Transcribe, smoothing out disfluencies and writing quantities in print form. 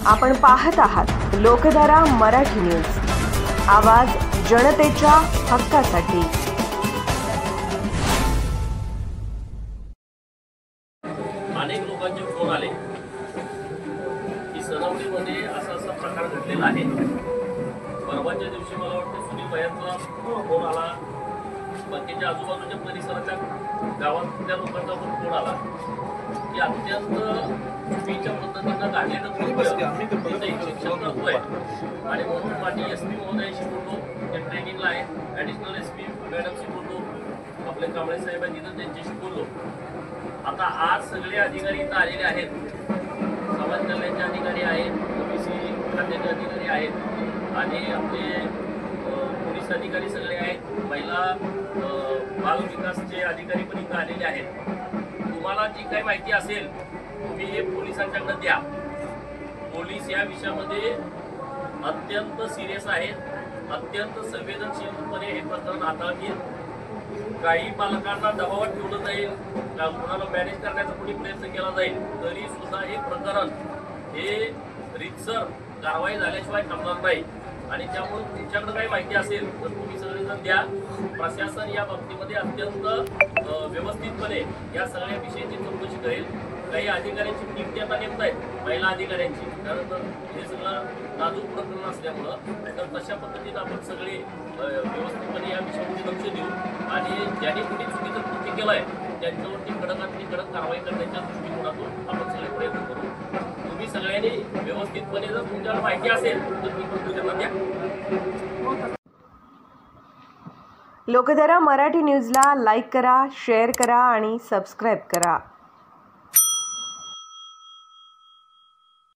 आपण पाहत आहात लोकधारा मराठी न्यूज, आवाज जनतेच्या हक्कासाठी। अनेक लोकांचे फोन आले की सनवलीमध्ये असा प्रकार घडलेला आहे। परवाच्या दिवशी मला वाटतं सुनील भैयांचा फोन आला, बाकीच्या आजूबाजूच्या परिसराच्या गावातल्या लोकांचा पण फोन आला की अत्यंत चुकीच्या पद्धतीनं घडलेलं शिक्षण करतोय। आणि म्हणून माझी SP महोदयाशी बोललो, ते ट्रेनिंगला आहे, ॲडिशनल SP मॅडमशी बोललो, आपले कांबळे साहेब आहेत तिथं त्यांच्याशी बोललो। आता आज सगळे अधिकारी इथं आलेले आहेत, समाज कल्याणचे अधिकारी आहेत, OBC खात्याचे अधिकारी आहेत आणि आपले पोलीस अधिकारी सगळे आहेत, महिला बाल विकासचे अधिकारी पण इथं आलेले आहेत। तुम्हाला जी काही माहिती असेल तुम्ही हे पोलिसांच्याकडे द्या। पोलीस या विषयामध्ये अत्यंत सिरियस आहेत, अत्यंत संवेदनशीलपणे हे प्रकरण हाताळतील। काही पालकांना दबावात ठेवलं जाईल, कोणाला मॅनेज करण्याचा कोणी प्रयत्न केला जाईल तरी सुद्धा हे प्रकरण हे रीतसर कारवाई झाल्याशिवाय थांबणार नाही। आणि त्यामुळे तुमच्याकडे काही माहिती असेल तर तुम्ही सगळेजण द्या। प्रशासन या बाबतीमध्ये अत्यंत व्यवस्थितपणे या सगळ्या विषयाची चौकशी करेल। काही अधिकाऱ्यांची नियुक्ती आता नेमत आहेत, महिला अधिकाऱ्यांची, कारण हे सगळं नाजूक प्रकरण असल्यामुळं तर तशा पद्धतीनं आपण सगळे व्यवस्थितपणे या विषयामध्ये लक्ष देऊ आणि ज्यांनी कुणी चुकीचं कृत्य केलं आहे त्यांच्यावरती कडकातली कडक कारवाई करण्याच्या दृष्टिकोनातून आपण सगळे प्रयत्न करू। तुम्ही सगळ्यांनी व्यवस्थितपणे जर तुमच्याकडे माहिती असेल तर तुम्ही त्यांना द्या। लोकधारा मराठी न्यूजला लाईक करा, शेअर करा आणि सबस्क्राईब करा।